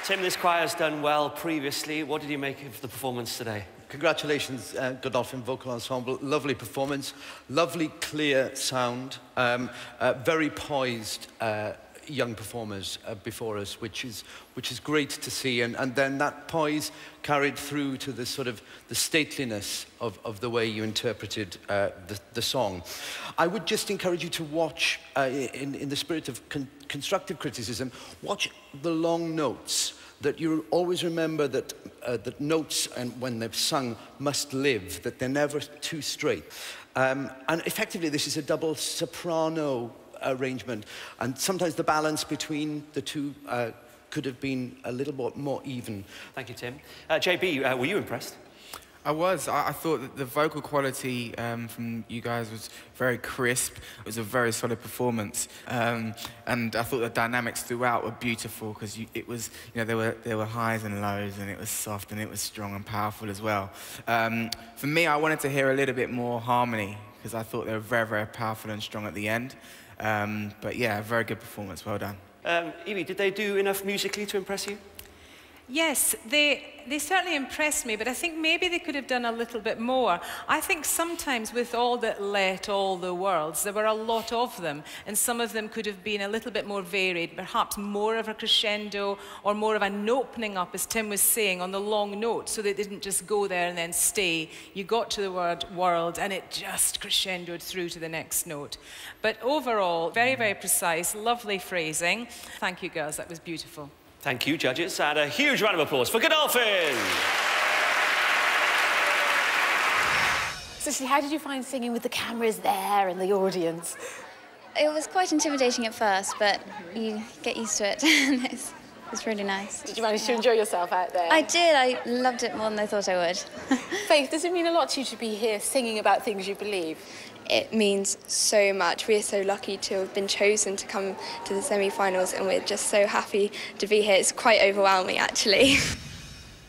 Tim, this choir's done well previously. What did you make of the performance today? Congratulations, Godolphin Vocal Ensemble. Lovely performance, lovely clear sound, very poised young performers before us, which is great to see. And then that poise carried through to the sort of the stateliness of the way you interpreted the song. I would just encourage you to watch, in the spirit of constructive criticism, watch the long notes. That you always remember that that notes, and when they're sung, must live, that they're never too straight. And effectively, this is a double soprano arrangement, and sometimes the balance between the two could have been a little bit more even. Thank you, Tim. JB, were you impressed? I was. I thought that the vocal quality from you guys was very crisp. It was a very solid performance, and I thought the dynamics throughout were beautiful because it was, you know, there were highs and lows, and it was soft and it was strong and powerful as well. For me, I wanted to hear a little bit more harmony because I thought they were very, very powerful and strong at the end. But yeah, very good performance. Well done. Evie, did they do enough musically to impress you? Yes, they certainly impressed me, but I think maybe they could have done a little bit more. I think sometimes with All That Let All the Worlds, there were a lot of them, and some of them could have been a little bit more varied, perhaps more of a crescendo or more of an opening up, as Tim was saying, on the long note, so they didn't just go there and then stay. You got to the word world, and it just crescendoed through to the next note. But overall, very, very precise, lovely phrasing. Thank you, girls, that was beautiful. Thank you, judges, and a huge round of applause for Godolphin! Cicely, how did you find singing with the cameras there and the audience? It was quite intimidating at first, but you get used to it. It's really nice. Did you manage to enjoy yourself out there? I did. I loved it more than I thought I would. Faith, does it mean a lot to you to be here singing about things you believe? It means so much. We are so lucky to have been chosen to come to the semi-finals, and we're just so happy to be here. It's quite overwhelming, actually.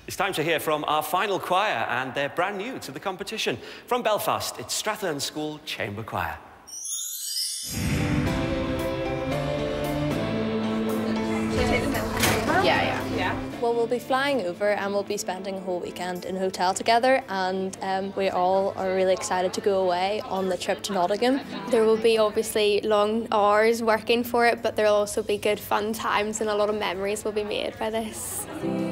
It's time to hear from our final choir, and they're brand new to the competition. From Belfast, it's Strathern School Chamber Choir. Yeah. Well, we'll be flying over and we'll be spending a whole weekend in a hotel together, and we all are really excited to go away on the trip to Nottingham. There will be obviously long hours working for it, but there will also be good fun times and a lot of memories will be made by this. We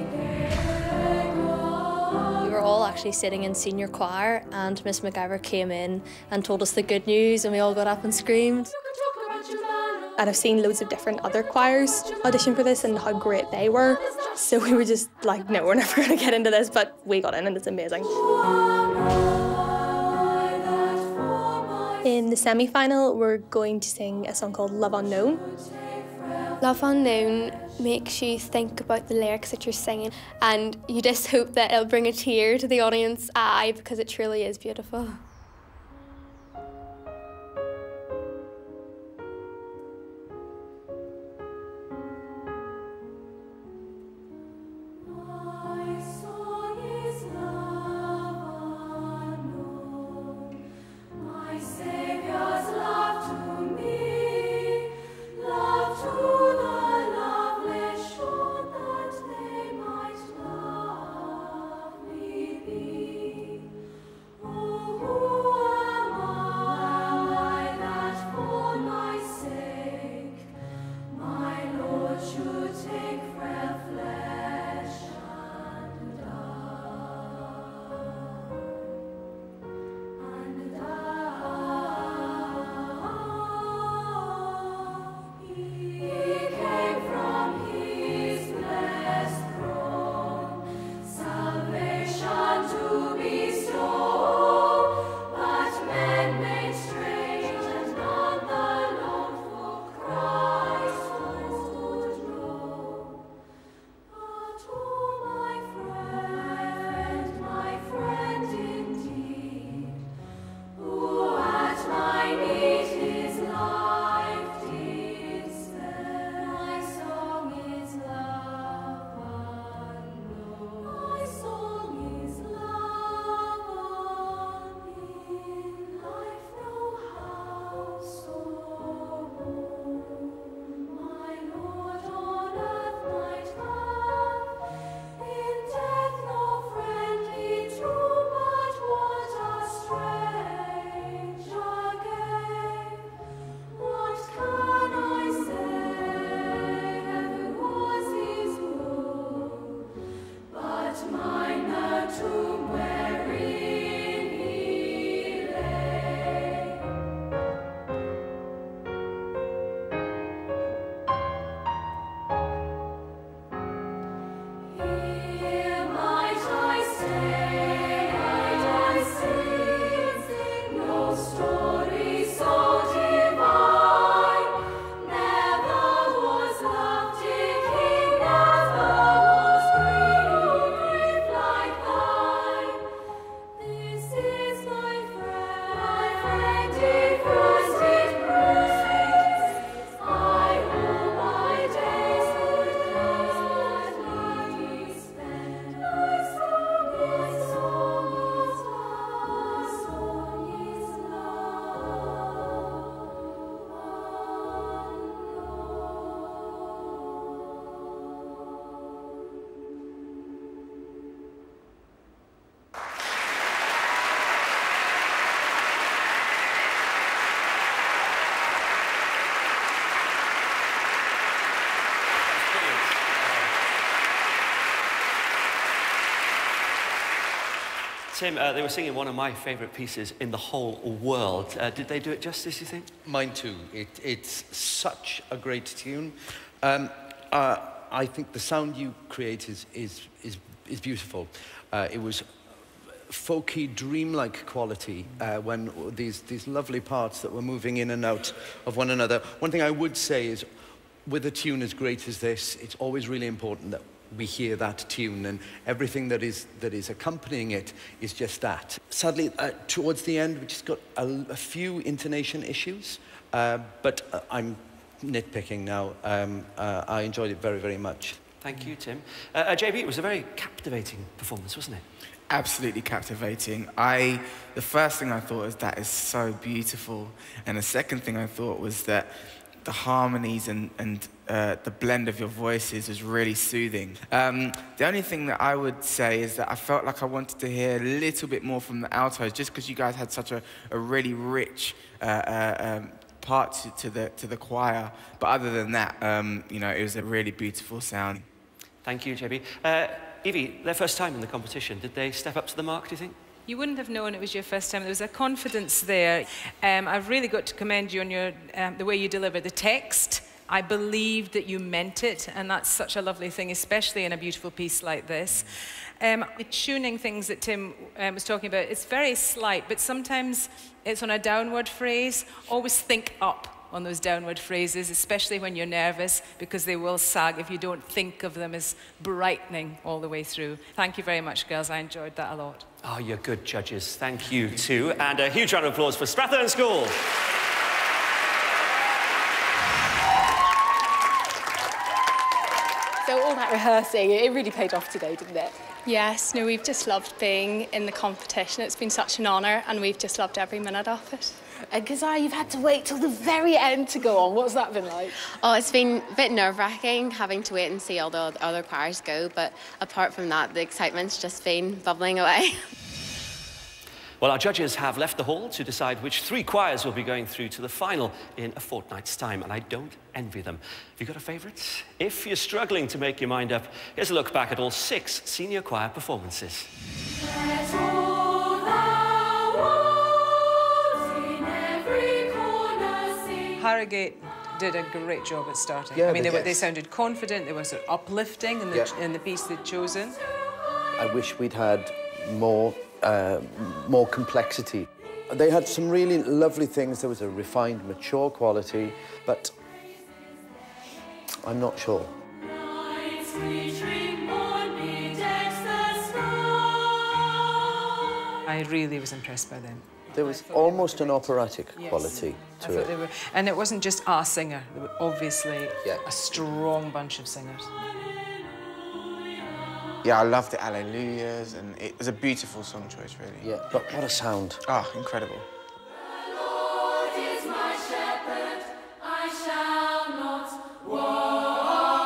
were all actually sitting in senior choir, and Miss McIver came in and told us the good news, and we all got up and screamed. And I've seen loads of different other choirs audition for this and how great they were. So we were just like, no, we're never going to get into this, but we got in and it's amazing. In the semi-final, we're going to sing a song called Love Unknown. Love Unknown makes you think about the lyrics that you're singing, and you just hope that it'll bring a tear to the audience's eye because it truly is beautiful. Tim, they were singing one of my favourite pieces in the whole world. Did they do it justice, you think? Mine too. It's such a great tune. I think the sound you create is beautiful. It was folky, dreamlike quality when these lovely parts that were moving in and out of one another. One thing I would say is, with a tune as great as this, it's always really important that we hear that tune, and everything that is accompanying it is just that. Sadly, towards the end, we just got a few intonation issues, but I'm nitpicking now. I enjoyed it very, very much. Thank you, Tim. JB, it was a very captivating performance, wasn't it? Absolutely captivating. The first thing I thought was, that is so beautiful, and the second thing I thought was that the harmonies and the blend of your voices was really soothing. The only thing that I would say is that I felt like I wanted to hear a little bit more from the altos, just because you guys had such a really rich part to the choir. But other than that, you know, it was a really beautiful sound. Thank you, JB. Evie, their first time in the competition, did they step up to the mark, do you think? You wouldn't have known it was your first time. There was a confidence there. I've really got to commend you on your, the way you deliver the text. I believed that you meant it, and that's such a lovely thing, especially in a beautiful piece like this. The tuning things that Tim was talking about, it's very slight, but sometimes it's on a downward phrase. Always think up on those downward phrases, especially when you're nervous, because they will sag if you don't think of them as brightening all the way through. Thank you very much, girls. I enjoyed that a lot. Oh, you're good judges. Thank you too. And a huge round of applause for Strathern School. So all that rehearsing, it really paid off today, didn't it? Yes, no, we've just loved being in the competition. It's been such an honour, and we've just loved every minute of it. And Kazai, you've had to wait till the very end to go on. What's that been like? Oh, it's been a bit nerve-wracking having to wait and see all the other choirs go, but apart from that, the excitement's just been bubbling away. Well, our judges have left the hall to decide which 3 choirs will be going through to the final in a fortnight's time, and I don't envy them. Have you got a favourite? If you're struggling to make your mind up, here's a look back at all 6 senior choir performances. Harrogate did a great job at starting. Yeah, I mean, they sounded confident, they were sort of uplifting in the piece they'd chosen. I wish we'd had more complexity. They had some really lovely things. There was a refined, mature quality, but I'm not sure. I really was impressed by them. There was almost an operatic quality to it. They were, and it wasn't just our singer. They were obviously a strong bunch of singers. Yeah, I loved the Alleluias, and it was a beautiful song choice, really. Yeah, but what a sound. Ah, incredible.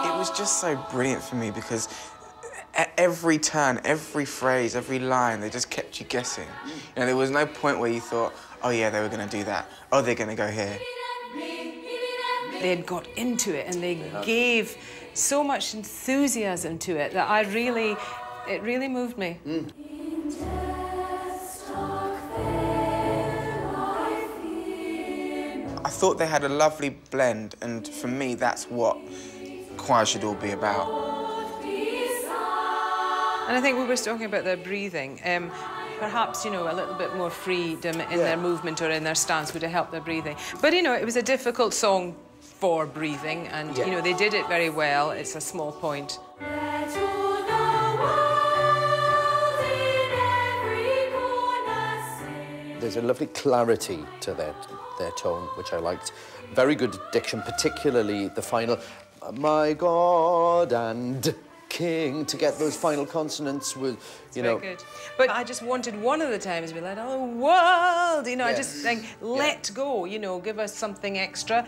It was just so brilliant for me, because at every turn, every phrase, every line, they just kept you guessing. You know, there was no point where you thought, oh yeah, they were going to do that. Oh, they're going to go here. They had got into it, and they gave so much enthusiasm to it that it really moved me. I thought they had a lovely blend, and for me, that's what choir should all be about. And I think we were talking about their breathing. Perhaps, you know, a little bit more freedom in their movement or in their stance would have helped their breathing. But, you know, it was a difficult song for breathing, and, you know, they did it very well. It's a small point. There's a lovely clarity to their tone, which I liked. Very good diction, particularly the final, my God and King, to get those final consonants with, you know. Very good. But I just wanted one of the times to be like, oh, world, you know, I just think, let go, you know, give us something extra.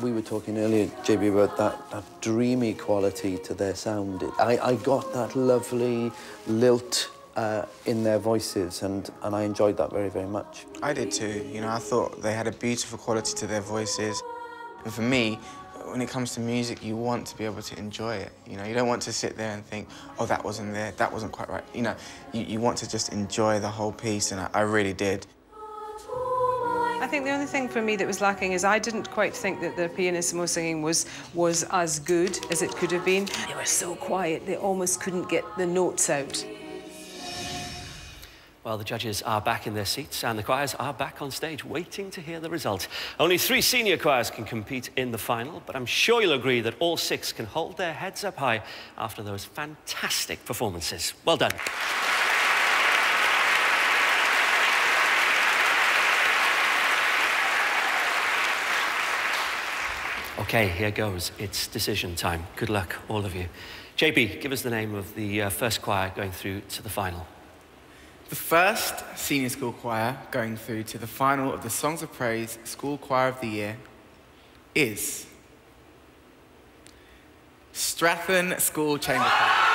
We were talking earlier, JB, about that dreamy quality to their sound. I got that lovely lilt in their voices, and I enjoyed that very, very much. I did too. You know, I thought they had a beautiful quality to their voices. And for me, when it comes to music, you want to be able to enjoy it. You know, you don't want to sit there and think, oh, that wasn't there, that wasn't quite right. You know, you want to just enjoy the whole piece, and I really did. I think the only thing for me that was lacking is I didn't quite think that the pianissimo singing was as good as it could have been. They were so quiet, they almost couldn't get the notes out. Well, the judges are back in their seats and the choirs are back on stage waiting to hear the result. Only 3 senior choirs can compete in the final, but I'm sure you'll agree that all 6 can hold their heads up high after those fantastic performances. Well done. Okay, here goes. It's decision time. Good luck, all of you. JP, give us the name of the first choir going through to the final. The first senior school choir going through to the final of the Songs of Praise School Choir of the Year is Strathern School Chamber Choir.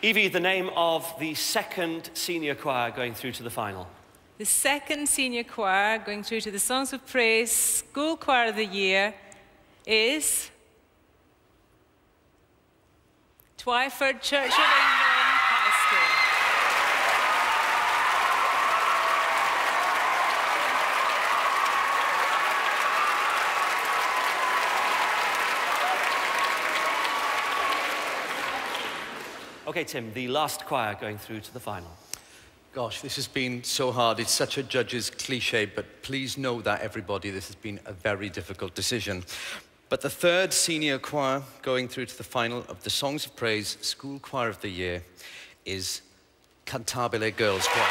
Evie, the name of the second senior choir going through to the final. The second senior choir going through to the Songs of Praise School Choir of the Year is Twyford Church of England High School. Okay, Tim, the last choir going through to the final. Gosh, this has been so hard. It's such a judge's cliche, but please know that, everybody, this has been a very difficult decision. But the third senior choir going through to the final of the Songs of Praise School Choir of the Year is Cantabile Girls Choir.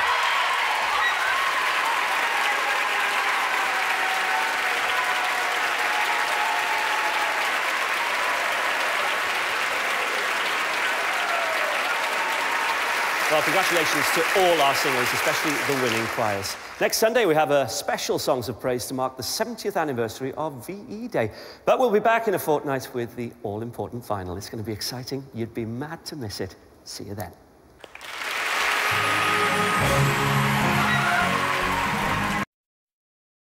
Well, congratulations to all our singers, especially the winning choirs. Next Sunday, we have a special Songs of Praise to mark the 70th anniversary of VE Day. But we'll be back in a fortnight with the all-important final. It's going to be exciting. You'd be mad to miss it. See you then.